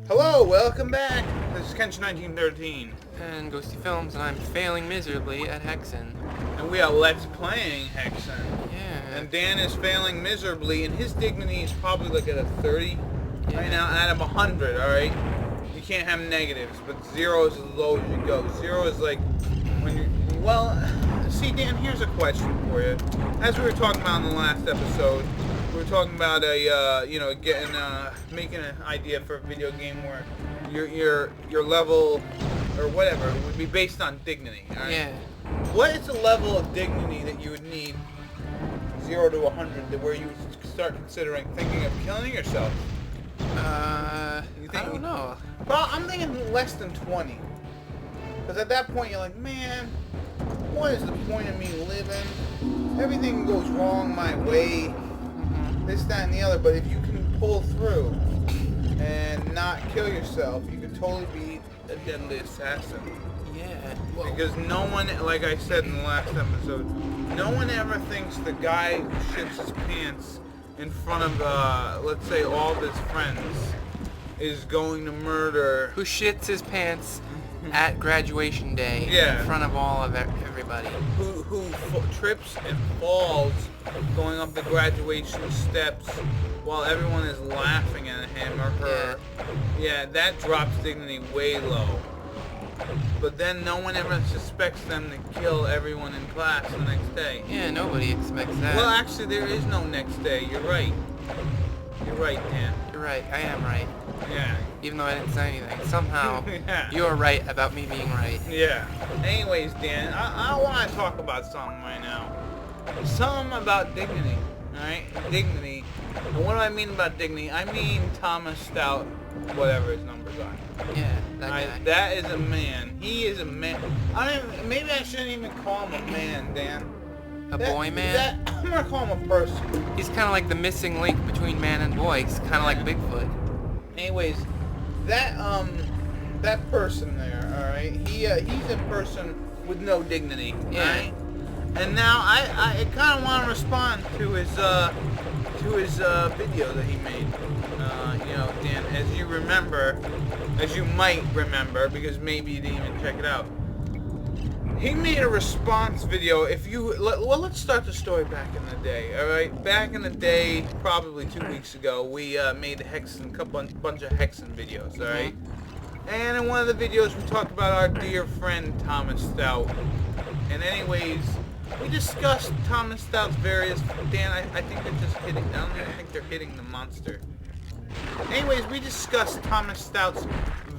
Hello, welcome back. This is Kench1913. And Ghosty Films, and I'm failing miserably at Hexen. And we are Let's Playing Hexen. Yeah. And Dan is failing miserably, and his dignity is probably like at a 30 right now out of 100, alright? You can't have negatives, but 0 is as low as you go. 0 is like when you... Well, see, Dan, here's a question for you. As we were talking about in the last episode, we were talking about making an idea for a video game where your level or whatever would be based on dignity. All right? Yeah. What is the level of dignity that you would need, 0 to 100, to where you would start considering thinking of killing yourself? I don't know. Well, I'm thinking less than 20. Because at that point you're like, man, what is the point of me living? Everything goes wrong my way. This, that, and the other. But if you can pull through and not kill yourself, you can totally be a deadly assassin. Yeah. Well, because no one, like I said in the last episode, no one ever thinks the guy who shits his pants in front of, let's say, all of his friends is going to murder... Who shits his pants at graduation day in front of all of everybody. Who trips and falls going up the graduation steps while everyone is laughing at him or her. Yeah, that drops dignity way low. But then no one ever suspects them to kill everyone in class the next day. Yeah, nobody expects that. Well, actually, there is no next day. You're right. You're right, Dan. You're right. I am right. Yeah. Even though I didn't say anything. Somehow, Yeah. you're right about me being right. Yeah. Anyways, Dan, I want to talk about something right now. Something about dignity. Alright? Dignity. And what do I mean about dignity? I mean Thomas Stout, whatever his numbers are. Yeah, that guy. That is a man. He is a man. Maybe I shouldn't even call him a man, Dan. Boy man? I'm going to call him a person. He's kind of like the missing link between man and boy. He's kind of like Bigfoot. Anyways, that person there, alright, he's a person with no dignity, right? And now I kind of want to respond to his video that he made. Dan, as you might remember, because maybe you didn't even check it out. He made a response video. Let's start the story back in the day, alright? Back in the day, probably 2 weeks ago, we made a bunch of Hexen videos, alright? And in one of the videos, we talked about our dear friend, Thomas Stout. And anyways, we discussed Thomas Stout's various... Dan, I think they're just hitting... I don't even think they're hitting the monster. Anyways, we discussed Thomas Stout's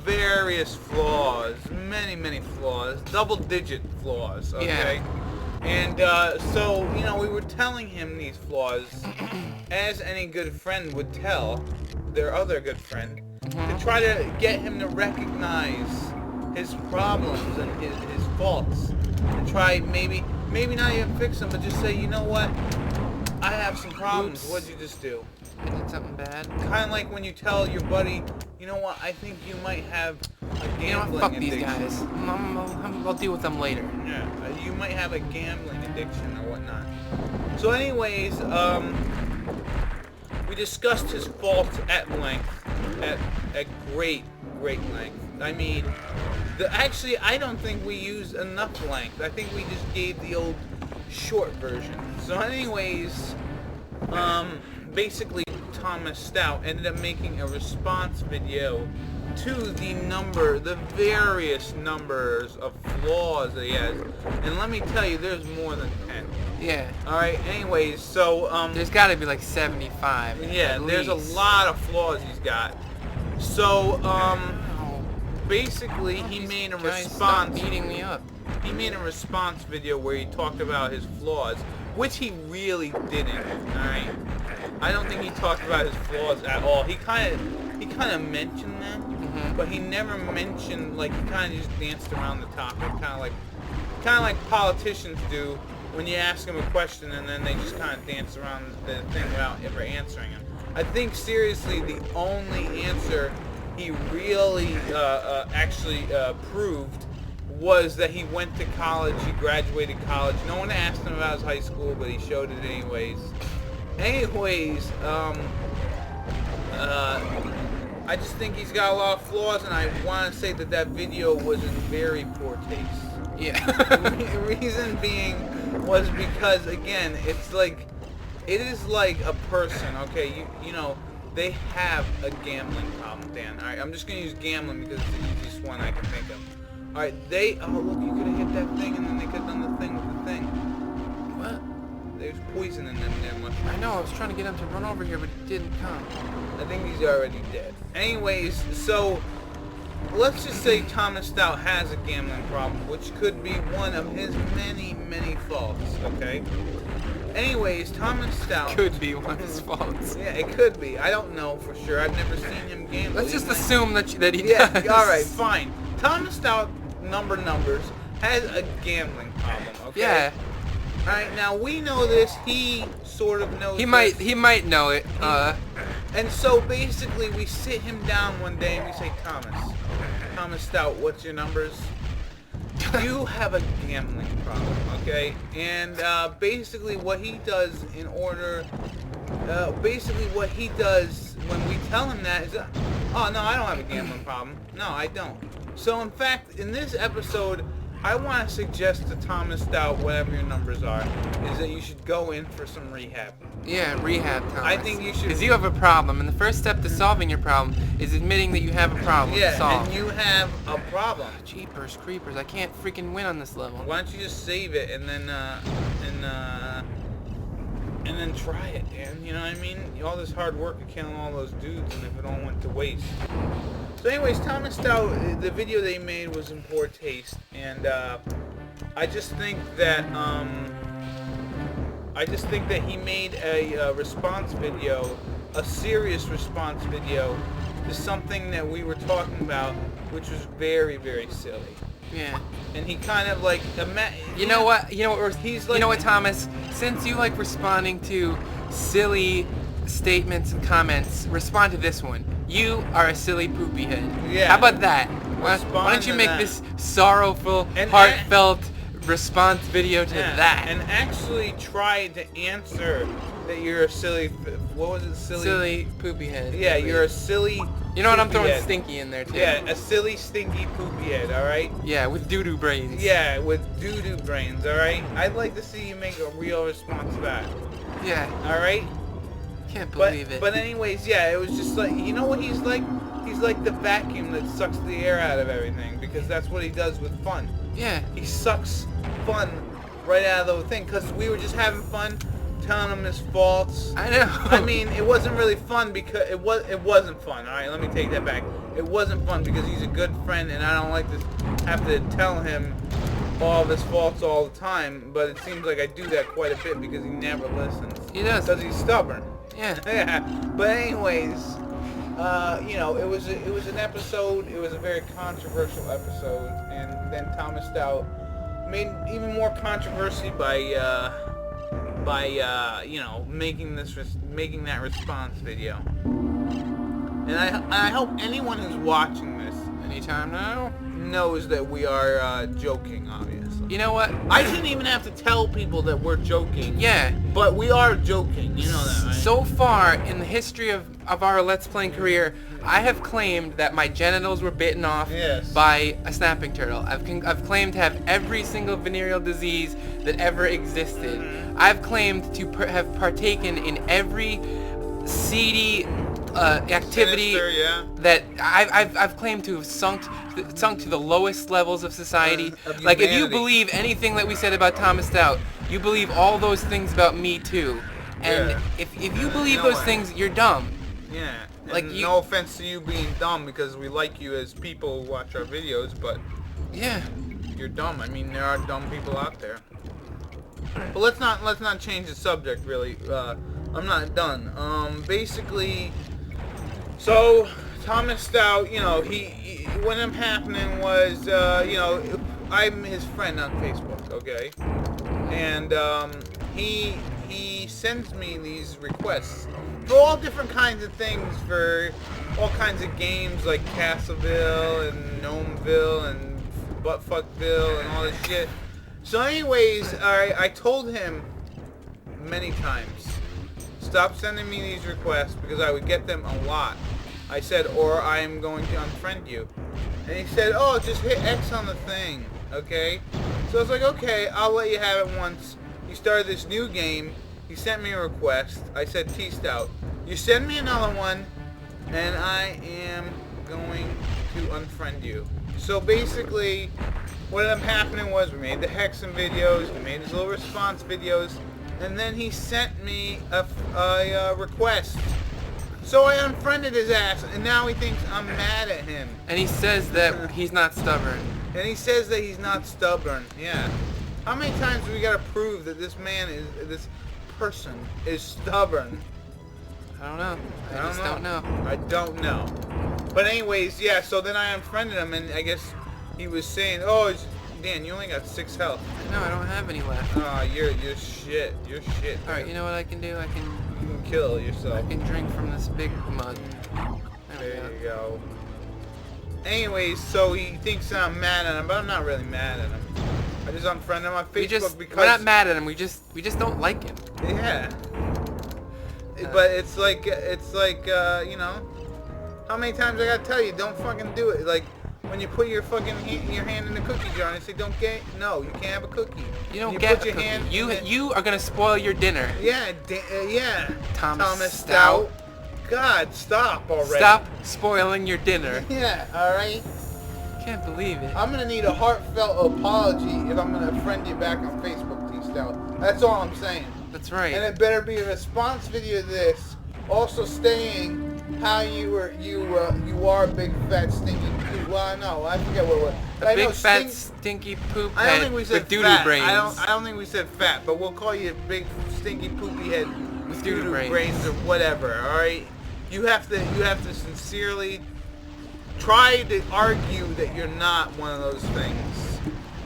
various flaws, many flaws, double-digit flaws, okay? Yeah. And so, we were telling him these flaws, as any good friend would tell their other good friend, to try to get him to recognize his problems and his faults, and try maybe not even fix them, but just say, you know what, I have some problems. Oops. What'd you just do? I did something bad. Kind of like when you tell your buddy, you know what, I think you might have a gambling fuck addiction. these guys. I'll deal with them later. Yeah, you might have a gambling addiction or whatnot. So anyways, we discussed his faults at length, at great length. I mean, actually, I don't think we used enough length. I think we just gave the old short version. So anyways, basically Thomas Stout ended up making a response video to the various numbers of flaws that he has. And let me tell you, there's more than 10. Yeah. Alright, anyways, so, there's gotta be like 75. Yeah, there's a lot of flaws he's got. So, basically, he made a response... Stop beating me up. He made a response video where he talked about his flaws, which he really didn't, alright? I don't think he talked about his flaws at all. He kind of mentioned them, but he never mentioned, like, he kind of just danced around the topic, kind of like politicians do when you ask them a question and then they just kind of dance around the thing without ever answering it. I think, seriously, the only answer he really actually proved was that he went to college, he graduated college. No one asked him about his high school, but he showed it anyways. I just think he's got a lot of flaws, and I want to say that video was in very poor taste. Yeah. The reason being was because, again, it's like, it is like a person, okay? You know, they have a gambling problem, Dan. Alright, I'm just going to use gambling because it's the easiest one I can think of. Alright, oh look, you could have hit that thing and then they could have done the thing with the thing. What? There's poison in them there, much. I know, I was trying to get him to run over here, but he didn't come. I think he's already dead. Anyways, so let's just say Thomas Stout has a gambling problem, which could be one of his many, many faults, okay? Anyways, Thomas Stout... Could be one of his faults. Yeah, it could be. I don't know for sure. I've never seen him gamble. Let's just assume that he does. Yeah, alright, fine. Thomas Stout, numbers, has a gambling problem, okay? Yeah. Alright, now we know this. He sort of knows He this. might know it. And so basically we sit him down one day and we say, Thomas Stout, what's your numbers? You have a gambling problem, okay? And basically what he does what he does when we tell him that is, oh no, I don't have a gambling problem. No, I don't. So in fact, in this episode, I want to suggest to Thomas Stout, whatever your numbers are, is that you should go in for some rehab. Yeah, rehab, Thomas. I think you should. Because you have a problem, and the first step to solving your problem is admitting that you have a problem to solve. And you have a problem. Jeepers creepers, I can't freaking win on this level. Why don't you just save it and then try it, Dan? You know what I mean? All this hard work of killing all those dudes, and if it all went to waste. So anyways, Thomas Stout, the video they made was in poor taste, and I just think that he made a response video, a serious response video to something that we were talking about, which was very, very silly. Yeah. And he kind of like, you know what? He's like, you know what, Thomas? Since you like responding to silly statements and comments, respond to this one. You are a silly poopy head. Yeah. How about that? Why don't you make this sorrowful, heartfelt response video to that? And actually try to answer that you're a silly, what was it, silly poopy head. Yeah, you're a silly. You know what? I'm throwing head. Stinky in there too. Yeah, a silly, stinky poopy head. All right. Yeah, with doo-doo brains. Yeah, with doo-doo brains. All right. I'd like to see you make a real response to that. Yeah. All right. Can't believe it. But anyways, yeah, it was just like, you know what he's like? He's like the vacuum that sucks the air out of everything, because that's what he does with fun. Yeah. He sucks fun right out of the thing, because we were just having fun telling him his faults. I know. I mean, it wasn't really fun because it wasn't fun. All right, let me take that back. It wasn't fun because he's a good friend, and I don't like to have to tell him all of his faults all the time. But it seems like I do that quite a bit because he never listens. He does. Because he's stubborn. Yeah. Yeah. But anyways, you know, it was an episode. It was a very controversial episode, and then Thomas Stout made even more controversy by you know, making that response video. And I hope anyone who's watching this anytime now knows that we are joking, obviously. You know what? I shouldn't even have to tell people that we're joking. Yeah. But we are joking, you know that, right? So far in the history of our Let's Playing career, I have claimed that my genitals were bitten off by a snapping turtle. I've claimed to have every single venereal disease that ever existed. I've claimed to have partaken in every seedy activity that I've claimed to have sunk to the lowest levels of society. Like, if you believe anything that we said about Thomas Stout, you believe all those things about me too. And if you believe those things, you're dumb. Yeah. Like, no offense to you being dumb, because we like you as people who watch our videos, but yeah, you're dumb. I mean, there are dumb people out there. But let's not change the subject, really. I'm not done. Basically, so Thomas Stout, you know, what ended up happening was, you know, I'm his friend on Facebook, okay, and he sends me these requests for all different kinds of things, for all kinds of games like Castleville and Gnomeville and Buttfuckville and all this shit. So anyways, I told him many times, stop sending me these requests, because I would get them a lot. I said, or I am going to unfriend you. And he said, oh, just hit X on the thing, okay? So I was like, okay, I'll let you have it once. He started this new game. He sent me a request. I said, T-Stout, you send me another one, and I am going to unfriend you. So basically, what ended up happening was we made the Hexen videos, we made his little response videos, and then he sent me a request. So I unfriended his ass, and now he thinks I'm mad at him. And he says that he's not stubborn. And he says that he's not stubborn. Yeah. How many times do we gotta prove that this person is stubborn? I don't know. I just don't know. I don't know. But anyways, yeah, so then I unfriended him, and I guess he was saying, oh, Dan, you only got 6 health. No, I don't have any left. Oh, you're shit. You're shit. Alright, you know what I can do? You can kill yourself. I can drink from this big mug. There you go. Anyways, so he thinks I'm mad at him, but I'm not really mad at him. I just unfriended him on Facebook because... We're not mad at him, we just don't like him. Yeah. But it's like, you know, how many times I gotta tell you, don't fucking do it. Like, when you put your fucking your hand in the cookie jar and they say, no, you can't have a cookie. You don't get a cookie. You are gonna spoil your dinner. Yeah, yeah. Thomas Stout. God, stop already. Stop spoiling your dinner. Yeah, alright? Can't believe it. I'm gonna need a heartfelt apology if I'm gonna friend you back on Facebook, T-Stout. That's all I'm saying. That's right. And it better be a response video to this, also saying how you are a big fat stinky poop. Well, no, I forget what it was. A big fat stinky poop head I don't think we said with doo-doo fat. brains. I don't think we said fat, but we'll call you a big stinky poopy head with doo-doo brains or whatever. All right, you have to sincerely try to argue that you're not one of those things.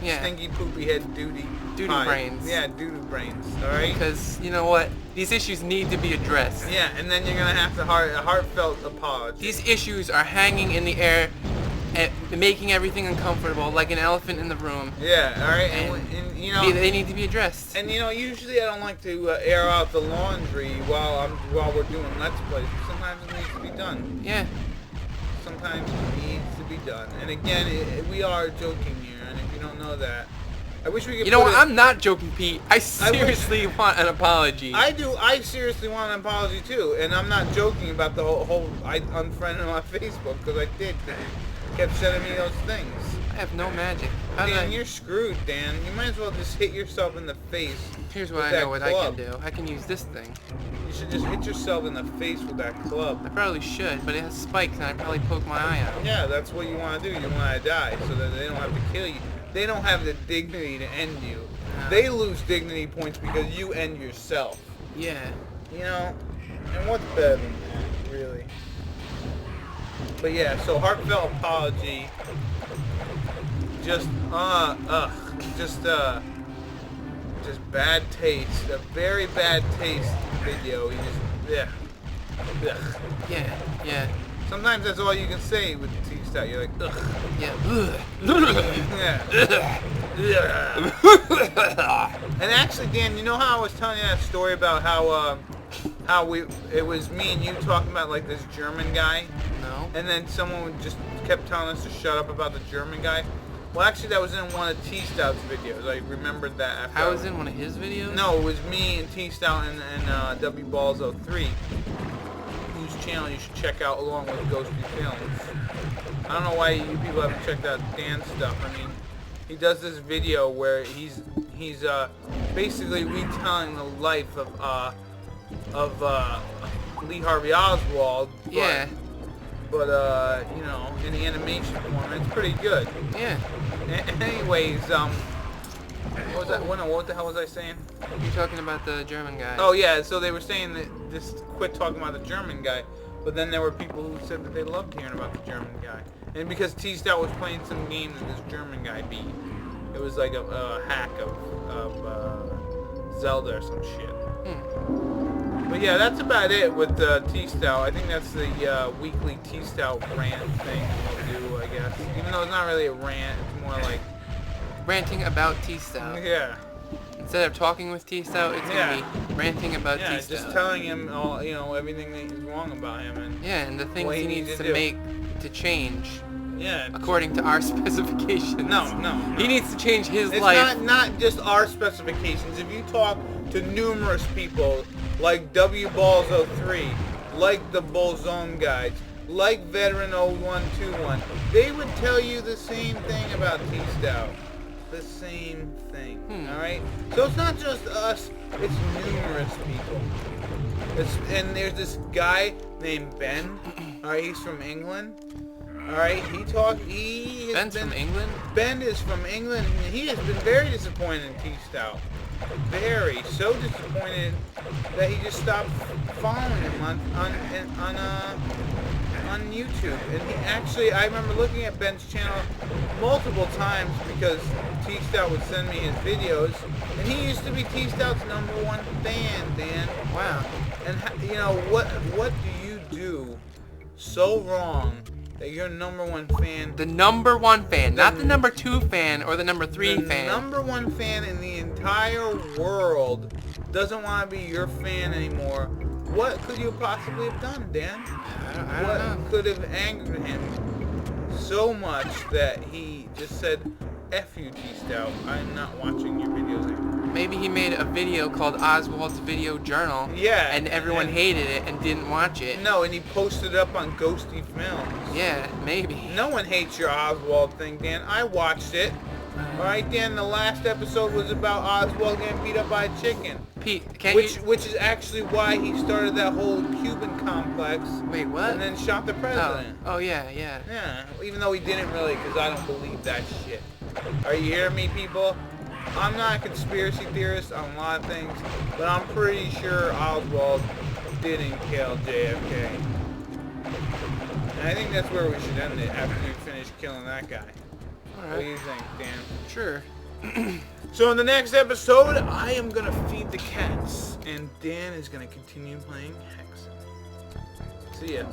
Yeah. Stinky poopy head doo-doo brains. Yeah, doo-doo brains. All right. Because you know what? These issues need to be addressed. Yeah, and then you're gonna have to a heartfelt apology. These issues are hanging in the air, and making everything uncomfortable, like an elephant in the room. Yeah. All right. And you know, they need to be addressed. And you know, usually I don't like to air out the laundry while we're doing Let's Plays. Sometimes it needs to be done. Yeah. Sometimes it needs to be done. And again, we are joking here, and if you don't know that, I wish we could. You know what? I'm not joking, Pete. I seriously want an apology. I do. I seriously want an apology too, and I'm not joking about the whole I unfriended him on Facebook because I did. He kept sending me those things. I have no magic. Dan, you're screwed, Dan. You might as well just hit yourself in the face. Here's what I know what I can do. I can use this thing. You should just hit yourself in the face with that club. I probably should, but it has spikes and I'd probably poke my eye out. Yeah, that's what you want to do. You want to die so that they don't have to kill you. They don't have the dignity to end you. No. They lose dignity points because you end yourself. Yeah. You know? And what's better than that, really? But yeah, so heartfelt apology. Just bad taste. A very bad taste video. You just, Yeah, yeah. Sometimes that's all you can say with T-Stout. You're like, ugh. Yeah. Yeah. And actually, Dan, you know how I was telling you that story about how it was me and you talking about like this German guy? No. And then someone just kept telling us to shut up about the German guy. Well, actually, that was in one of T-Stout's videos. I remembered that after. I was in one of his videos? No, it was me and T-Stout and W Balls 03. Whose channel you should check out along with Ghosty Films. I don't know why you people haven't checked out Dan's stuff. I mean, he does this video where he's basically retelling the life of Lee Harvey Oswald. Yeah. But you know, in the animation form, it's pretty good. Yeah. Anyways, what was that? What the hell was I saying? You're talking about the German guy. Oh yeah, so they were saying that just quit talking about the German guy, but then there were people who said that they loved hearing about the German guy, and because T-Stout was playing some game that this German guy beat, it was like a hack of Zelda or some shit. But yeah, that's about it with T-Stout. I think that's the weekly T-Stout rant thing we'll do, I guess. Even though it's not really a rant, it's more like ranting about T-Stout. Yeah. And Instead of talking with T-Stout, it's gonna be ranting about Yeah, T-Stout. just telling him all, everything that is wrong about him and and the things what he needs to make to change. Yeah. According to our specifications. No. He needs to change his it's life. It's not just our specifications. If you talk to numerous people like W Balls 03, like the Bullzone guys, like Veteran 0121, they would tell you the same thing about T-Stout. The same thing. Alright? So it's not just us, it's numerous people. And there's this guy named Ben. Alright, he's from England. Alright, Ben's from England? Ben is from England, and he has been very disappointed in T-Stout. So disappointed that he just stopped following him on YouTube. And he actually, I remember looking at Ben's channel multiple times because T-Stout would send me his videos, and he used to be T-Stout's #1 fan, Dan. Wow. And what do you do so wrong that you're #1 fan? The #1 fan, not the #2 fan or the #3 fan. The #1 fan in the entire world doesn't want to be your fan anymore. What could you possibly have done, Dan? I don't know. What could have angered him so much that he just said, F you, T-Stout, I'm not watching your videos anymore? Maybe he made a video called Oswald's Video Journal. Yeah. And everyone hated it and didn't watch it. No, and he posted it up on Ghosty Films. Yeah, maybe. No one hates your Oswald thing, Dan. I watched it. Alright, Dan, the last episode was about Oswald getting beat up by a chicken. Pete, Which is actually why he started that whole Cuban complex. Wait, what? And then shot the president. Oh yeah. Yeah, even though he didn't really, because I don't believe that shit. Are you hearing me, people? I'm not a conspiracy theorist on a lot of things, but I'm pretty sure Oswald didn't kill JFK. And I think that's where we should end it after you finish killing that guy. What do you think, Dan? Sure. So in the next episode, I am going to feed the cats, and Dan is going to continue playing Hexen. See ya.